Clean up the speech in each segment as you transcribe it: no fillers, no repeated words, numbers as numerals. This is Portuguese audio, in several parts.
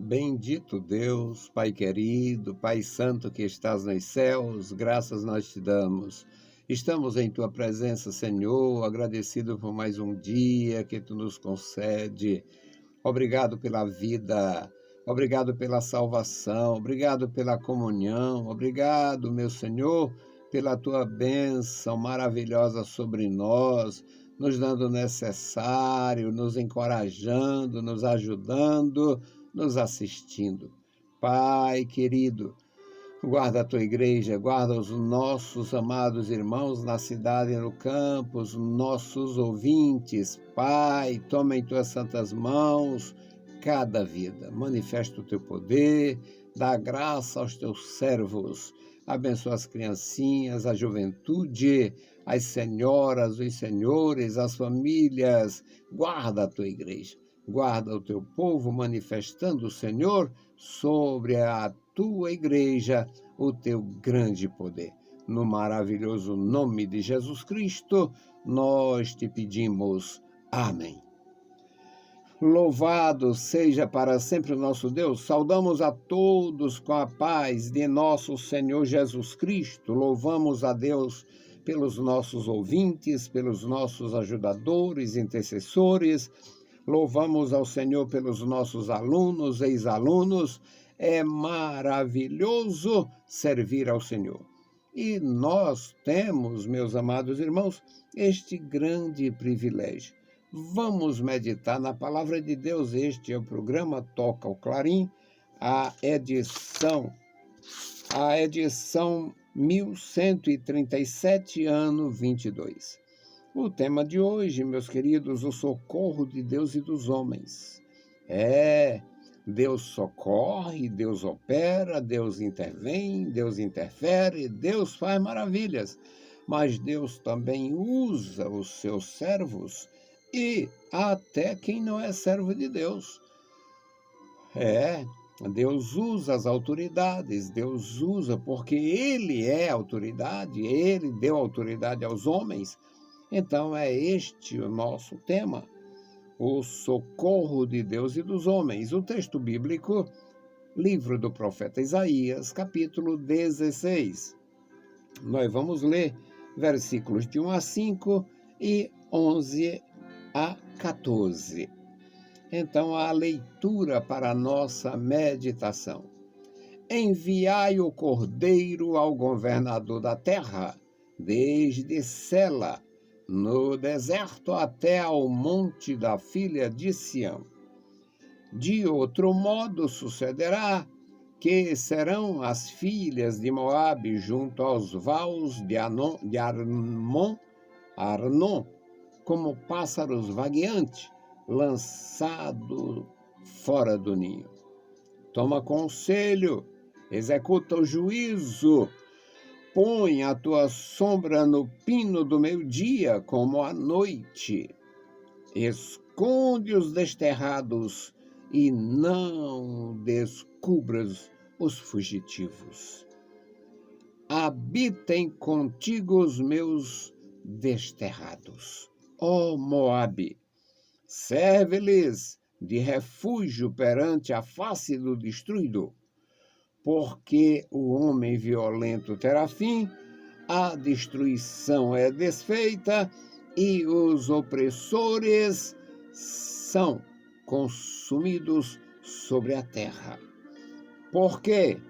Bendito Deus, Pai querido, Pai santo que estás nos céus, graças nós te damos. Estamos em tua presença, Senhor, agradecido por mais um dia que tu nos concede. Obrigado pela vida, obrigado pela salvação, obrigado pela comunhão, obrigado, meu Senhor, pela tua bênção maravilhosa sobre nós, nos dando o necessário, nos encorajando, nos ajudando, nos assistindo. Pai querido, guarda a tua igreja, guarda os nossos amados irmãos na cidade e no campo, os nossos ouvintes. Pai, toma em tuas santas mãos cada vida. Manifesta o teu poder, dá graça aos teus servos. Abençoa as criancinhas, a juventude, as senhoras, os senhores, as famílias. Guarda a tua igreja. Guarda o teu povo, manifestando o Senhor sobre a tua igreja, o teu grande poder. No maravilhoso nome de Jesus Cristo, nós te pedimos. Amém. Louvado seja para sempre o nosso Deus. Saudamos a todos com a paz de nosso Senhor Jesus Cristo. Louvamos a Deus pelos nossos ouvintes, pelos nossos ajudadores, intercessores. Louvamos ao Senhor pelos nossos alunos, ex-alunos. É maravilhoso servir ao Senhor. E nós temos, meus amados irmãos, este grande privilégio. Vamos meditar na palavra de Deus. Este é o programa Toca o Clarim, a edição 1137, ano 22. O tema de hoje, meus queridos, o socorro de Deus e dos homens. Deus socorre, Deus opera, Deus intervém, Deus interfere, Deus faz maravilhas. Mas Deus também usa os seus servos e até quem não é servo de Deus. Deus usa as autoridades, Deus usa porque Ele é autoridade, Ele deu autoridade aos homens. Então é este o nosso tema, o socorro de Deus e dos homens. O texto bíblico, livro do profeta Isaías, capítulo 16. Nós vamos ler versículos de 1 a 5 e 11 a 14. Então, a leitura para a nossa meditação. Enviai o cordeiro ao governador da terra, desde Sela, no deserto até ao monte da filha de Sião. De outro modo sucederá que serão as filhas de Moabe junto aos vales de Arnon, como pássaros vagueantes, lançado fora do ninho. Toma conselho, executa o juízo, põe a tua sombra no pino do meio-dia, como à noite. Esconde os desterrados e não descubras os fugitivos. Habitem contigo os meus desterrados. Ó Moabe, serve-lhes de refúgio perante a face do destruidor, porque o homem violento terá fim, a destruição é desfeita e os opressores são consumidos sobre a terra. Porque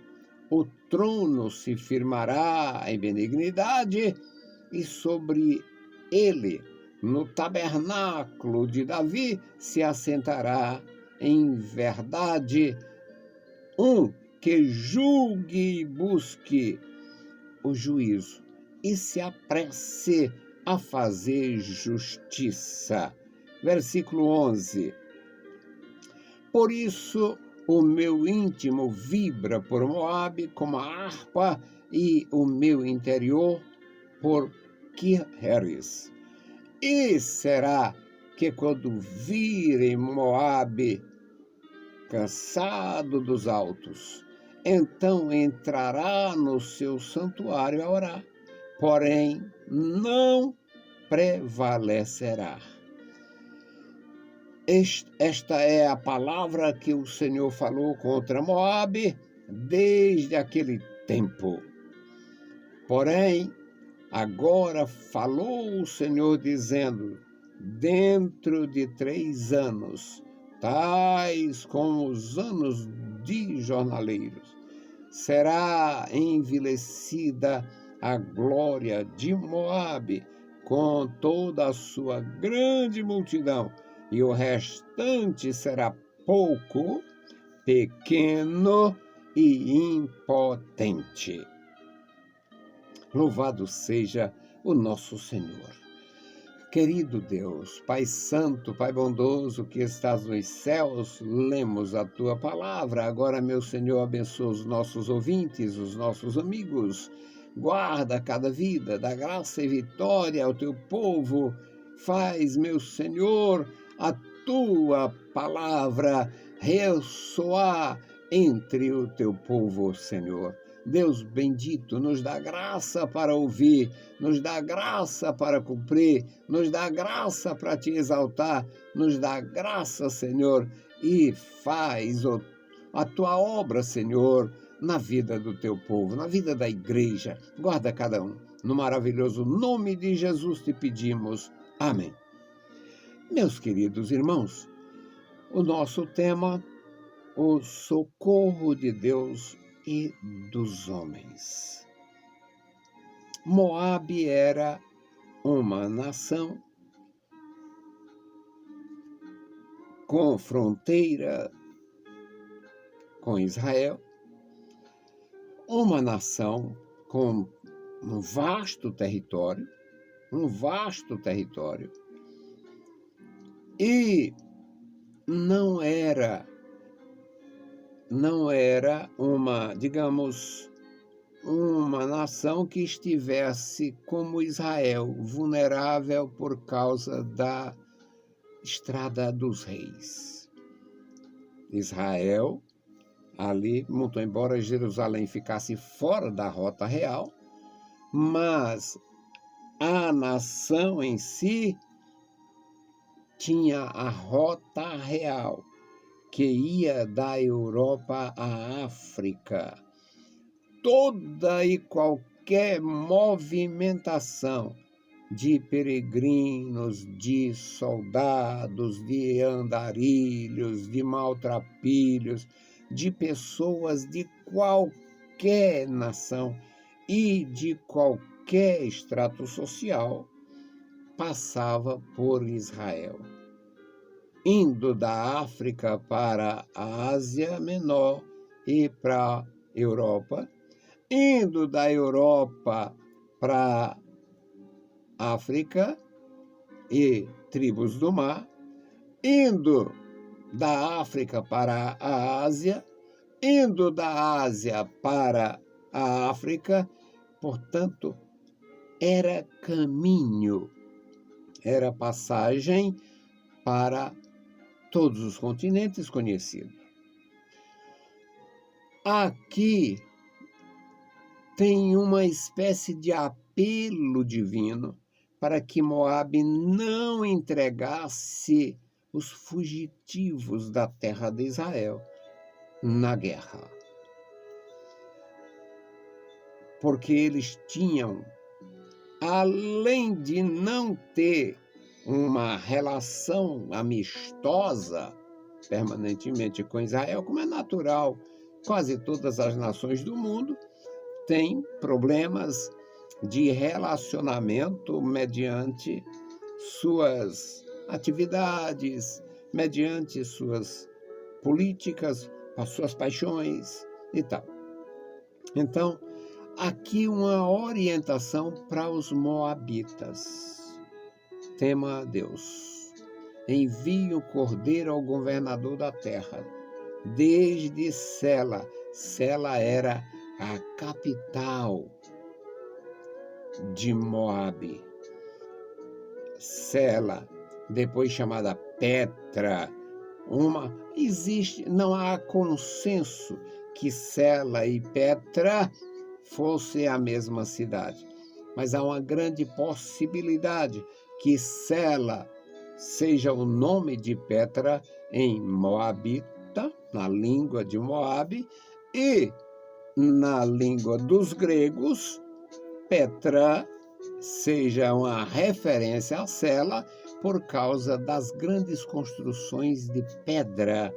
o trono se firmará em benignidade e sobre ele, no tabernáculo de Davi, se assentará em verdade um que julgue e busque o juízo e se apresse a fazer justiça. Versículo 11. Por isso o meu íntimo vibra por Moabe como a harpa e o meu interior por Quirheres. E será que quando virem Moabe cansado dos altos, então entrará no seu santuário a orar, porém não prevalecerá. Esta é a palavra que o Senhor falou contra Moabe desde aquele tempo. Porém, agora falou o Senhor dizendo, dentro de 3 anos, tais como os anos de jornaleiros, será envilecida a glória de Moabe com toda a sua grande multidão, e o restante será pouco, pequeno e impotente. Louvado seja o nosso Senhor. Querido Deus, Pai Santo, Pai bondoso que estás nos céus, lemos a Tua palavra. Agora, meu Senhor, abençoa os nossos ouvintes, os nossos amigos. Guarda cada vida, dá graça e vitória ao Teu povo. Faz, meu Senhor, a Tua palavra ressoar entre o Teu povo, Senhor. Deus bendito, nos dá graça para ouvir, nos dá graça para cumprir, nos dá graça para te exaltar, nos dá graça, Senhor, e faz a tua obra, Senhor, na vida do teu povo, na vida da igreja. Guarda cada um. No maravilhoso nome de Jesus te pedimos. Amém. Meus queridos irmãos, o nosso tema, o socorro de Deus e dos homens. Moabe era uma nação com fronteira com Israel, uma nação com um vasto território, e não era uma, digamos, uma nação que estivesse como Israel, vulnerável por causa da Estrada dos Reis. Israel, ali, muito embora Jerusalém ficasse fora da rota real, mas a nação em si tinha a rota real, que ia da Europa à África. Toda e qualquer movimentação de peregrinos, de soldados, de andarilhos, de maltrapilhos, de pessoas de qualquer nação e de qualquer extrato social, passava por Israel. Indo da África para a Ásia Menor e para a Europa, indo da Europa para a África e tribos do mar, indo da África para a Ásia, indo da Ásia para a África, portanto, era caminho, era passagem para todos os continentes conhecidos. Aqui tem uma espécie de apelo divino para que Moabe não entregasse os fugitivos da terra de Israel na guerra. Porque eles tinham, além de não ter uma relação amistosa permanentemente com Israel, como é natural, quase todas as nações do mundo têm problemas de relacionamento mediante suas atividades, mediante suas políticas, as suas paixões e tal. Então, aqui uma orientação para os moabitas. Tema a Deus. Envie o cordeiro ao governador da terra, desde Sela. Sela era a capital de Moabe. Sela, depois chamada Petra, não há consenso que Sela e Petra fossem a mesma cidade, mas há uma grande possibilidade que Sela seja o nome de Petra em moabita, na língua de Moabe, e na língua dos gregos, Petra seja uma referência a Sela por causa das grandes construções de pedra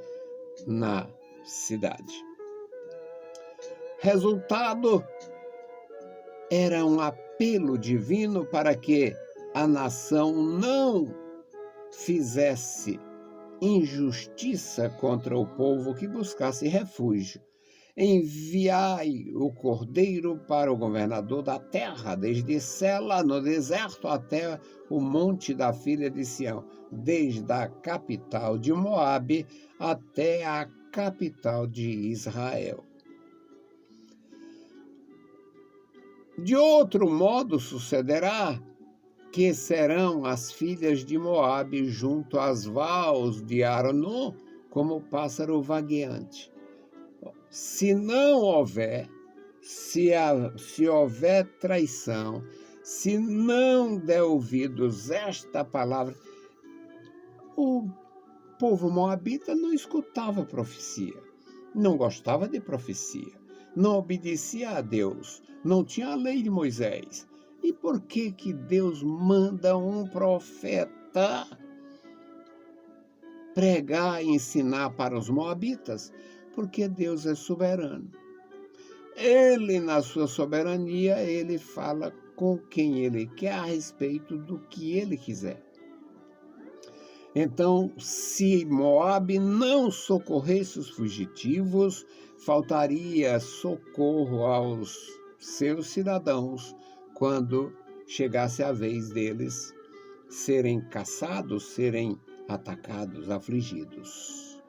na cidade. Resultado era um apelo divino para que a nação não fizesse injustiça contra o povo que buscasse refúgio. Enviai o cordeiro para o governador da terra, desde Sela, no deserto, até o monte da filha de Sião, desde a capital de Moabe até a capital de Israel. De outro modo sucederá que serão as filhas de Moabe junto às vals de Arnon, como pássaro vagueante. Se não houver, se houver traição, se não der ouvidos esta palavra, o povo moabita não escutava profecia, não gostava de profecia, não obedecia a Deus, não tinha a lei de Moisés. E por que Deus manda um profeta pregar e ensinar para os moabitas? Porque Deus é soberano. Ele, na sua soberania, ele fala com quem ele quer a respeito do que ele quiser. Então, se Moabe não socorresse os fugitivos, faltaria socorro aos seus cidadãos quando chegasse a vez deles serem caçados, serem atacados, afligidos.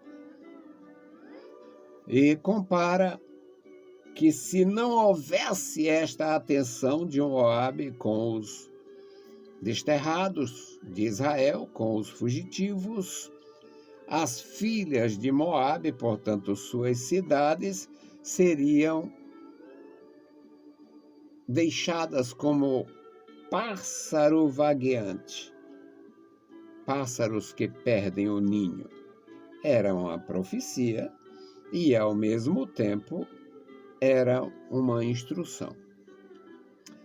E compara que se não houvesse esta atenção de Moabe com os desterrados de Israel, com os fugitivos, as filhas de Moabe, portanto suas cidades, seriam deixadas como pássaro vagueante, pássaros que perdem o ninho. Era uma profecia e, ao mesmo tempo, era uma instrução.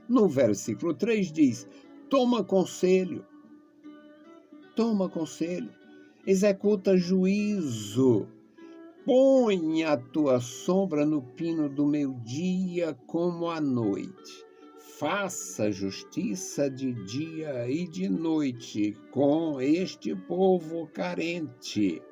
No versículo 3 diz: toma conselho, executa juízo, põe a tua sombra no pino do meu dia como à noite. Faça justiça de dia e de noite com este povo carente.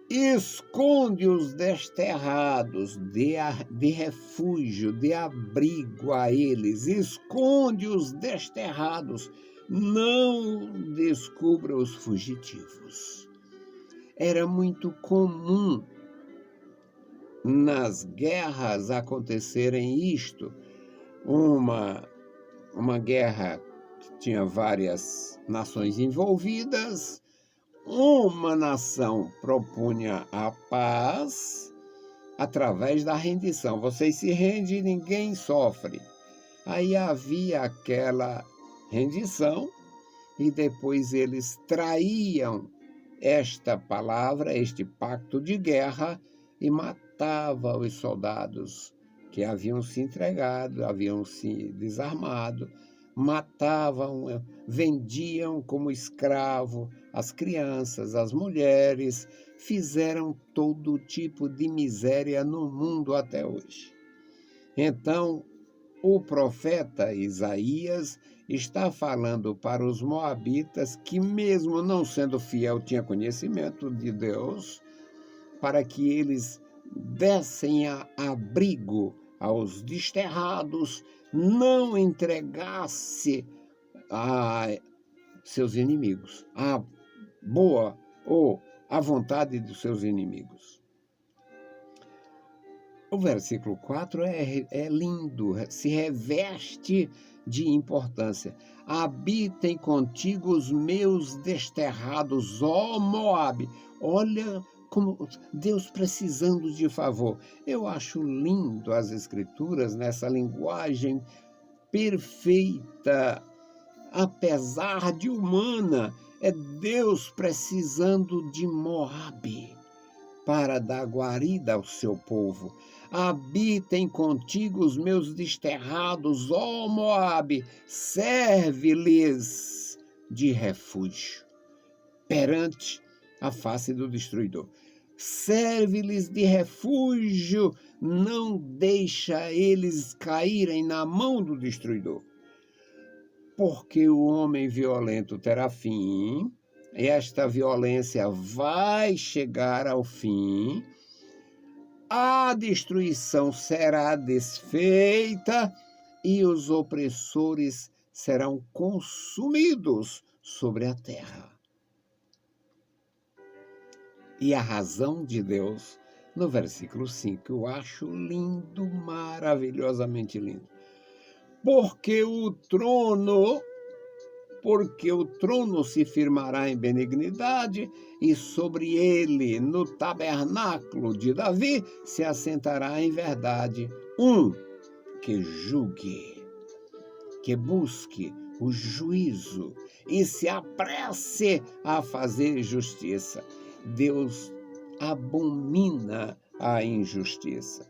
Esconde os desterrados, de refúgio, de abrigo a eles. Esconde os desterrados, não descubra os fugitivos. Era muito comum nas guerras acontecerem isto. Uma guerra que tinha várias nações envolvidas. Uma nação propunha a paz através da rendição. Vocês se rendem e ninguém sofre. Aí havia aquela rendição e depois eles traíam esta palavra, este pacto de guerra, e matava os soldados que haviam se entregado, haviam se desarmado, matavam, vendiam como escravo as crianças, as mulheres, fizeram todo tipo de miséria no mundo até hoje. Então, o profeta Isaías está falando para os moabitas que, mesmo não sendo fiel, tinha conhecimento de Deus, para que eles dessem abrigo aos desterrados, não entregasse a seus inimigos, a boa ou a vontade dos seus inimigos. O versículo 4 é lindo, se reveste de importância. Habitem contigo os meus desterrados, ó Moabe. Olha como Deus precisando de favor. Eu acho lindo as Escrituras nessa linguagem perfeita, apesar de humana. É Deus precisando de Moabe para dar guarida ao seu povo. Habitem contigo os meus desterrados, ó Moabe, serve-lhes de refúgio perante a face do destruidor. Serve-lhes de refúgio, não deixa eles caírem na mão do destruidor. Porque o homem violento terá fim, esta violência vai chegar ao fim, a destruição será desfeita e os opressores serão consumidos sobre a terra. E a razão de Deus, no versículo 5, eu acho lindo, maravilhosamente lindo. Porque o trono se firmará em benignidade, e sobre ele, no tabernáculo de Davi, se assentará em verdade um que julgue, que busque o juízo e se apresse a fazer justiça. Deus abomina a injustiça.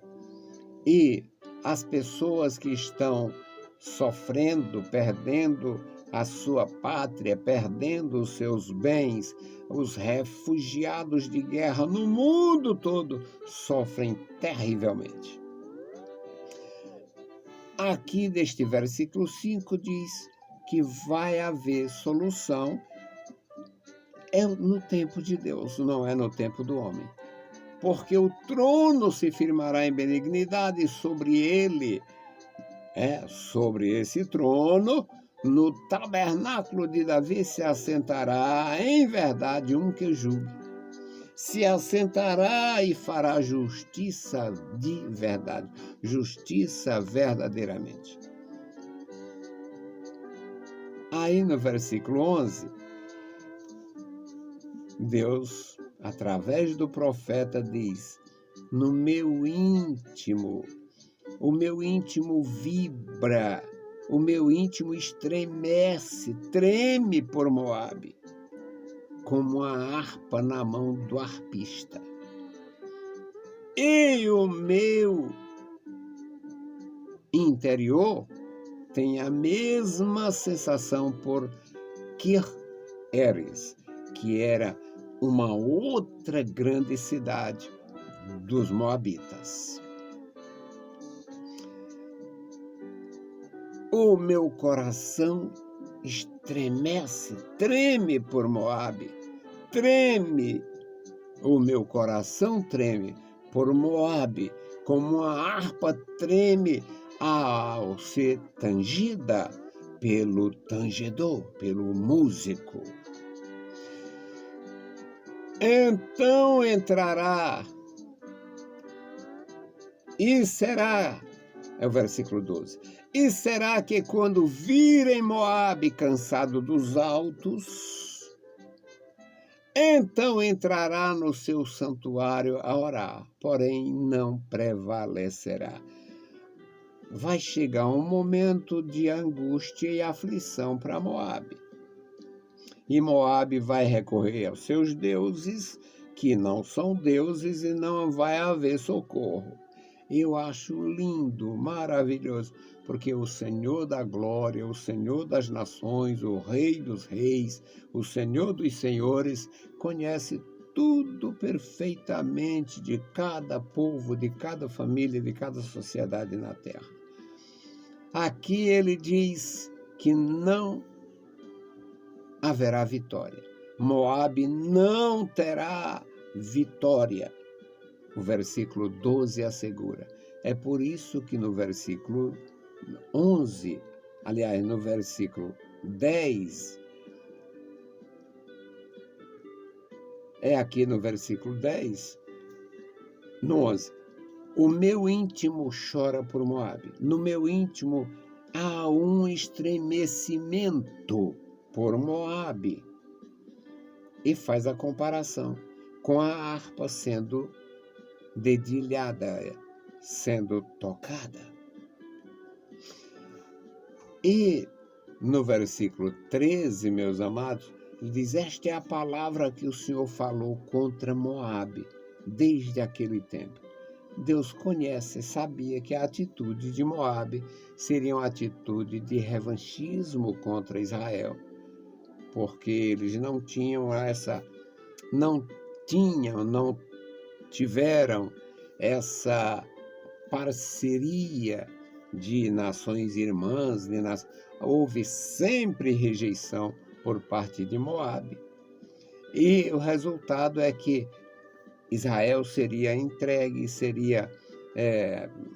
E as pessoas que estão sofrendo, perdendo a sua pátria, perdendo os seus bens, os refugiados de guerra no mundo todo sofrem terrivelmente. Aqui deste versículo 5 diz que vai haver solução no tempo de Deus, não é no tempo do homem. Porque o trono se firmará em benignidade e sobre ele, sobre esse trono, no tabernáculo de Davi se assentará em verdade um que julgue. Se assentará e fará justiça de verdade, justiça verdadeiramente. Aí no versículo 11, Deus, através do profeta, diz: no meu íntimo, o meu íntimo vibra, o meu íntimo estremece, treme por Moabe, como a harpa na mão do arpista. E o meu interior tem a mesma sensação por Kir-Eres, que era uma outra grande cidade dos moabitas. O meu coração estremece, treme por Moabe, treme, o meu coração treme por Moabe, como uma harpa treme ao ser tangida pelo tangedor, pelo músico. Então entrará e será, é o versículo 12, e será que quando virem Moabe cansado dos altos, então entrará no seu santuário a orar, porém não prevalecerá. Vai chegar um momento de angústia e aflição para Moabe. E Moabe vai recorrer aos seus deuses, que não são deuses, e não vai haver socorro. Eu acho lindo, maravilhoso, porque o Senhor da glória, o Senhor das nações, o Rei dos reis, o Senhor dos senhores, conhece tudo perfeitamente de cada povo, de cada família, de cada sociedade na terra. Aqui ele diz que não haverá vitória. Moabe não terá vitória. O versículo 12 assegura. É por isso que no versículo 11, aliás, no versículo 10, aqui no versículo 10, no 11, o meu íntimo chora por Moabe. No meu íntimo há um estremecimento por Moabe. E faz a comparação com a harpa sendo dedilhada, sendo tocada. E no versículo 13, meus amados, Ele diz: esta é a palavra que o Senhor falou contra Moabe desde aquele tempo. Deus conhece, sabia que a atitude de Moabe seria uma atitude de revanchismo contra Israel, porque eles não tiveram essa parceria de nações irmãs, houve sempre rejeição por parte de Moabe. E o resultado é que Israel seria entregue, seria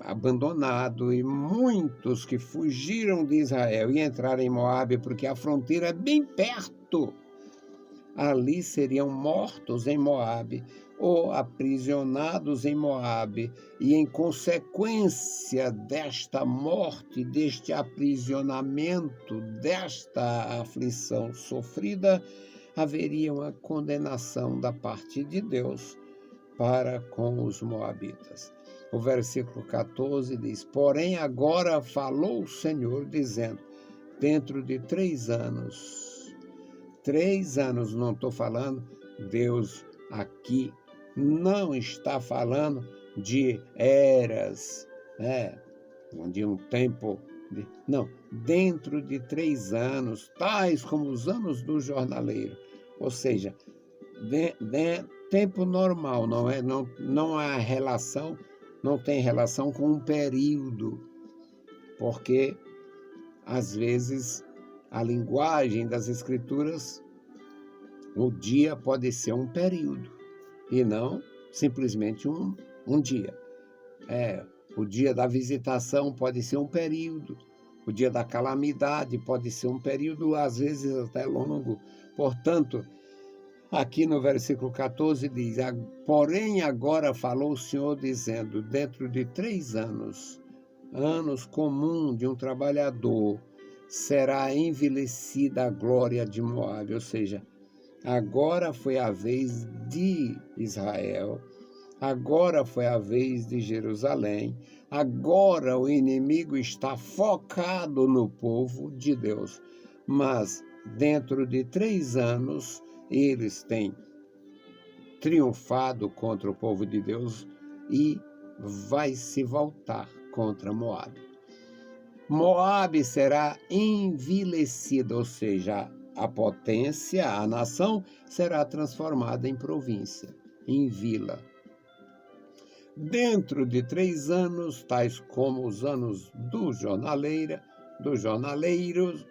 abandonado, e muitos que fugiram de Israel e entraram em Moabe, porque a fronteira é bem perto, ali seriam mortos em Moabe ou aprisionados em Moabe, e em consequência desta morte, deste aprisionamento, desta aflição sofrida, haveria uma condenação da parte de Deus para com os moabitas. O versículo 14 diz: porém agora falou o Senhor, dizendo, dentro de 3 anos, 3 anos, não estou falando, Deus aqui não está falando de eras, de um tempo, não, dentro de 3 anos, tais como os anos do jornaleiro, ou seja, tempo normal, não há relação, não tem relação com um período, porque às vezes a linguagem das Escrituras, o dia pode ser um período e não simplesmente um dia. O dia da visitação pode ser um período, o dia da calamidade pode ser um período, às vezes até longo. Portanto, aqui no versículo 14 diz: porém agora falou o Senhor dizendo, dentro de 3 anos, anos comum de um trabalhador, será envelhecida a glória de Moabe. Ou seja, agora foi a vez de Israel, agora foi a vez de Jerusalém, agora o inimigo está focado no povo de Deus. Mas dentro de 3 anos, eles têm triunfado contra o povo de Deus e vai se voltar contra Moabe. Moabe será envilecida, ou seja, a potência, a nação, será transformada em província, em vila. Dentro de 3 anos, tais como os anos dos jornaleiros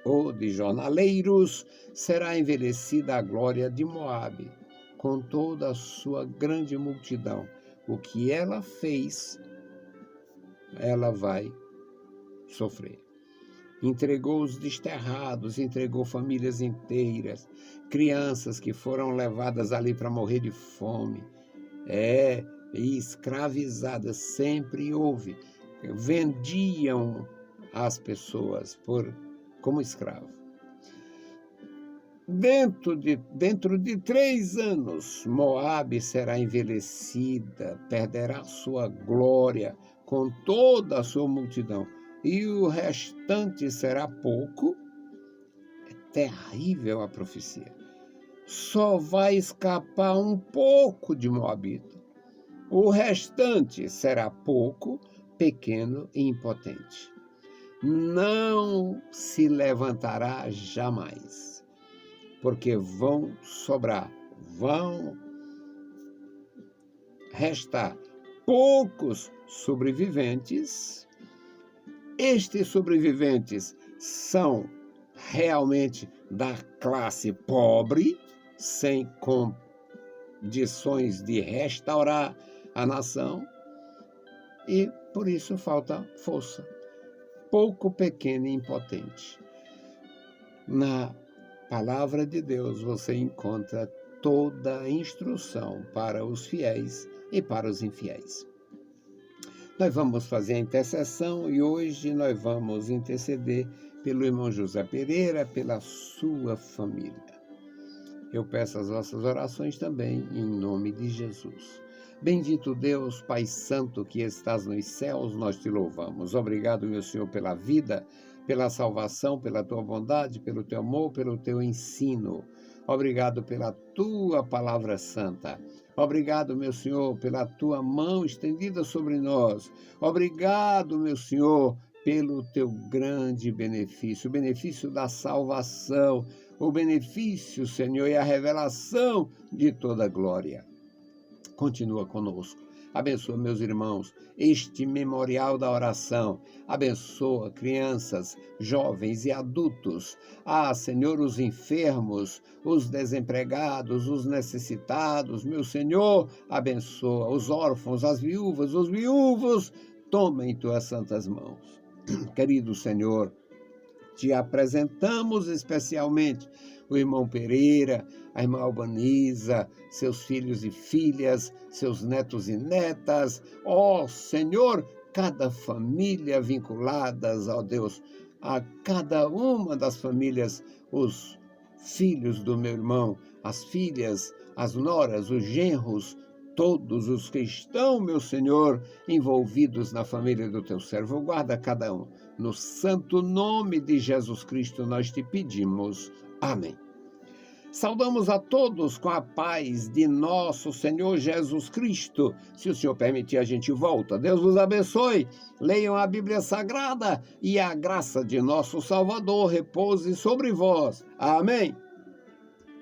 ou de jornaleiros, será envelhecida a glória de Moabe, com toda a sua grande multidão. O que ela fez, ela vai sofrer. Entregou os desterrados, entregou famílias inteiras, crianças que foram levadas ali para morrer de fome, e escravizadas, sempre houve. Vendiam as pessoas como escravo. Dentro de 3 anos, Moabe será envelhecida, perderá sua glória com toda a sua multidão, e o restante será pouco. É terrível a profecia. Só vai escapar um pouco de Moabita. O restante será pouco, pequeno e impotente. Não se levantará jamais, porque vão restar poucos sobreviventes. Estes sobreviventes são realmente da classe pobre, sem condições de restaurar a nação, e por isso falta força. Pouco, pequeno e impotente. Na palavra de Deus você encontra toda a instrução para os fiéis e para os infiéis. Nós vamos fazer a intercessão e hoje nós vamos interceder pelo irmão José Pereira, pela sua família. Eu peço as vossas orações também em nome de Jesus. Bendito Deus, Pai Santo, que estás nos céus, nós te louvamos. Obrigado, meu Senhor, pela vida, pela salvação, pela tua bondade, pelo teu amor, pelo teu ensino. Obrigado pela tua palavra santa. Obrigado, meu Senhor, pela tua mão estendida sobre nós. Obrigado, meu Senhor, pelo teu grande benefício, o benefício da salvação, o benefício, Senhor, e a revelação de toda a glória. Continua conosco. Abençoa, meus irmãos, este memorial da oração. Abençoa crianças, jovens e adultos. Senhor, os enfermos, os desempregados, os necessitados. Meu Senhor, abençoa os órfãos, as viúvas, os viúvos. Toma em tuas santas mãos. Querido Senhor, te apresentamos especialmente o irmão Pereira, a irmã Albaniza, seus filhos e filhas, seus netos e netas. Senhor, cada família vinculadas, Deus, a cada uma das famílias, os filhos do meu irmão, as filhas, as noras, os genros, todos os que estão, meu Senhor, envolvidos na família do teu servo. Guarda cada um. No santo nome de Jesus Cristo nós te pedimos. Amém. Saudamos a todos com a paz de nosso Senhor Jesus Cristo. Se o Senhor permitir, a gente volta. Deus vos abençoe. Leiam a Bíblia Sagrada e a graça de nosso Salvador repouse sobre vós. Amém.